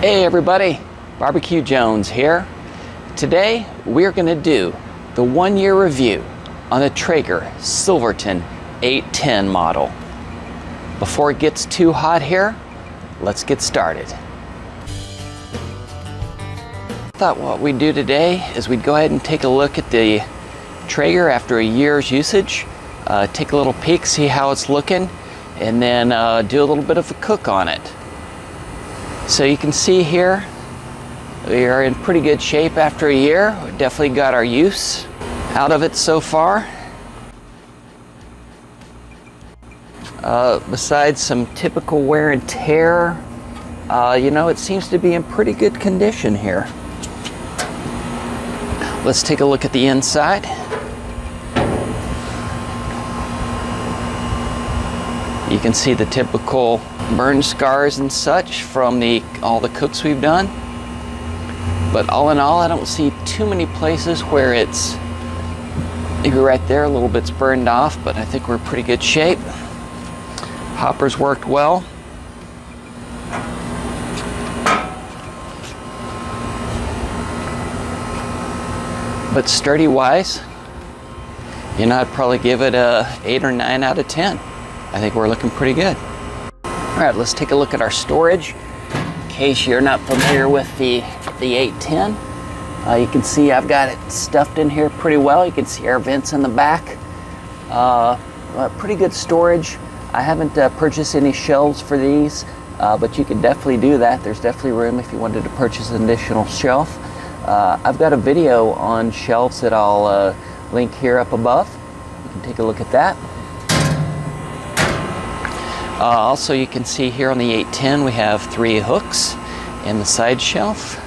Hey everybody, Barbecue Jones here. Today we're going to do the 1-year review on the Traeger Silverton 810 model. Before it gets too hot here, let's get started. I thought what we'd do today is we'd go ahead and take a look at the Traeger after a year's usage, take a little peek, see how it's looking, and then do a little bit of a cook on it. So you can see here, we are in pretty good shape after a year. We've definitely got our use out of it so far. Besides some typical wear and tear, you know, it seems to be in pretty good condition here. Let's take a look at the inside. You can see the typical burn scars and such from all the cooks we've done. But all in all, I don't see too many places where it's, maybe right there a little bit's burned off, but I think we're in pretty good shape. Hoppers worked well. But sturdy wise, you know, I'd probably give it a 8 or 9 out of 10. I think we're looking pretty good. All right, let's take a look at our storage. In case you're not familiar with the 810, you can see I've got it stuffed in here pretty well. You can see our vents in the back. Pretty good storage. I haven't purchased any shelves for these, but you can definitely do that. There's definitely room if you wanted to purchase an additional shelf. I've got a video on shelves that I'll link here up above. You can take a look at that. Also, you can see here on the 810 we have 3 hooks in the side shelf.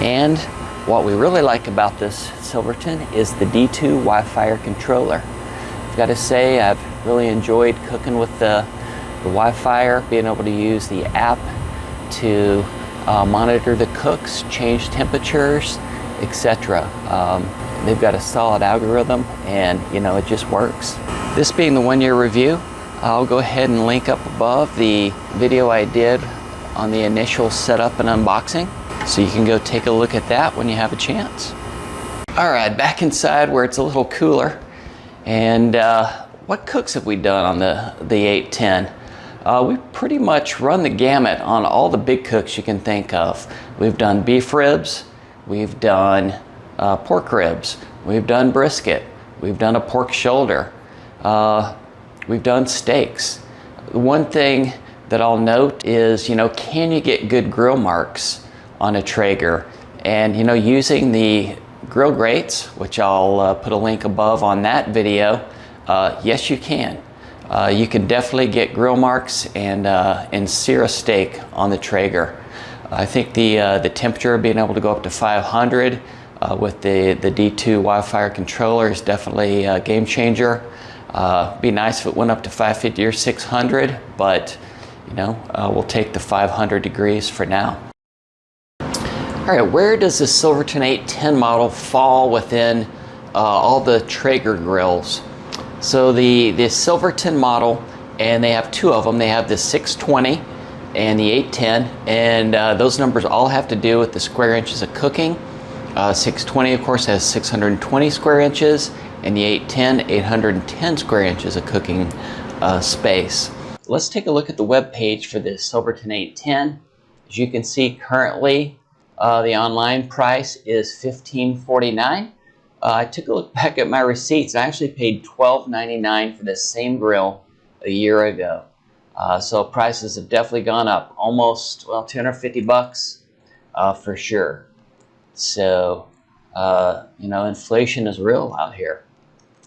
And what we really like about this Silverton is the D2 WiFIRE controller. I've got to say, I've really enjoyed cooking with the WiFIRE, being able to use the app to monitor the cooks, change temperatures, etc. They've got a solid algorithm, and you know, it just works. This being the 1-year review, I'll go ahead and link up above the video I did on the initial setup and unboxing, so you can go take a look at that when you have a chance. All right, back inside where it's a little cooler. And what cooks have we done on the 810? We pretty much run the gamut on all the big cooks you can think of. We've done beef ribs, we've done pork ribs, we've done brisket, we've done a pork shoulder. We've done steaks. The one thing that I'll note is, you know, can you get good grill marks on a Traeger? And, you know, using the grill grates, which I'll put a link above on that video, yes, you can. You can definitely get grill marks and sear a steak on the Traeger. I think the temperature being able to go up to 500 with the D2 WiFIRE controller is definitely a game changer. Be nice if it went up to 550 or 600, but you know, we'll take the 500 degrees for now. All right, where does the Silverton 810 model fall within all the Traeger grills? So the Silverton model, and they have 2 of them. They have the 620 and the 810, and those numbers all have to do with the square inches of cooking. 620, of course, has 620 square inches, and the 810, 810 square inches of cooking space. Let's take a look at the web page for the Silverton 810. As you can see, currently the online price is $15.49. I took a look back at my receipts. I actually paid $12.99 for this same grill a year ago. So prices have definitely gone up, almost, well, 250 bucks for sure. So, you know, inflation is real out here.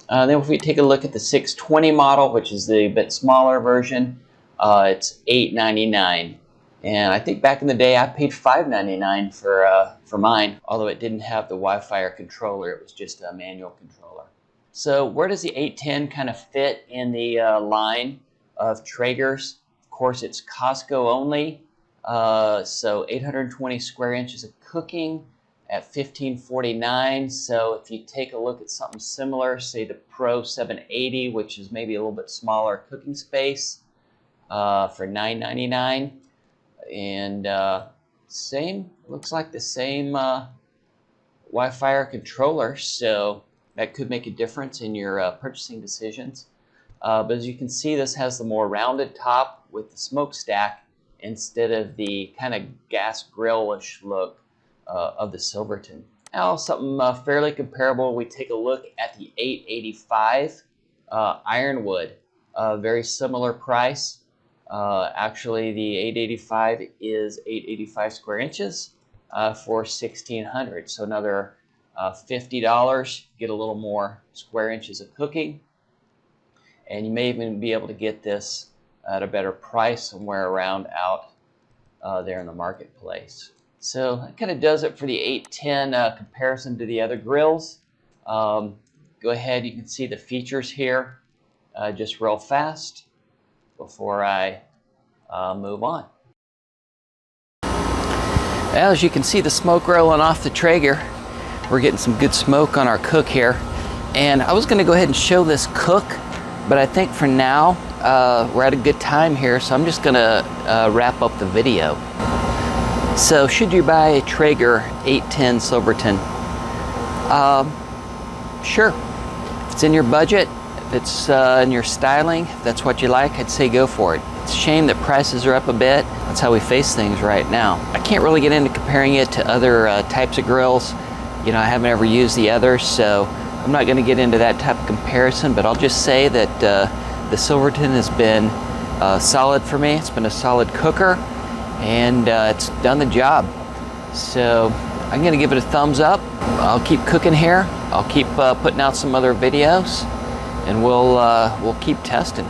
Then if we take a look at the 620 model, which is the bit smaller version, it's $8.99. And I think back in the day I paid $5.99 for mine, although it didn't have the WiFIRE controller. It was just a manual controller. So where does the 810 kind of fit in the line of Traegers? Of course, it's Costco only, so 820 square inches of cooking at $15.49. So if you take a look at something similar, say the Pro 780, which is maybe a little bit smaller cooking space, for $9.99, and looks like the same WiFIRE controller, so that could make a difference in your purchasing decisions. But as you can see, this has the more rounded top with the smokestack instead of the kind of gas grill-ish look of the Silverton. Now, something fairly comparable, we take a look at the 885 Ironwood. Very similar price. Actually, the 885 is 885 square inches for $1,600. So another $50, get a little more square inches of cooking. And you may even be able to get this at a better price somewhere around out there in the marketplace. So that kind of does it for the 810 comparison to the other grills. Go ahead, you can see the features here just real fast before I move on. As you can see the smoke rolling off the Traeger, we're getting some good smoke on our cook here. And I was going to go ahead and show this cook, but I think for now we're at a good time here, so I'm just going to wrap up the video. So should you buy a Traeger 810 Silverton? Sure. If it's in your budget, if it's in your styling, if that's what you like, I'd say go for it. It's a shame that prices are up a bit. That's how we face things right now. I can't really get into comparing it to other types of grills. You know, I haven't ever used the others, so I'm not going to get into that type of comparison, but I'll just say that the Silverton has been solid for me. It's been a solid cooker, and it's done the job. So I'm going to give it a thumbs up. I'll keep cooking here. I'll keep putting out some other videos, and we'll keep testing.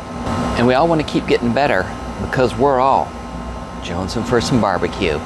And we all want to keep getting better because we're all jonesing for some barbecue.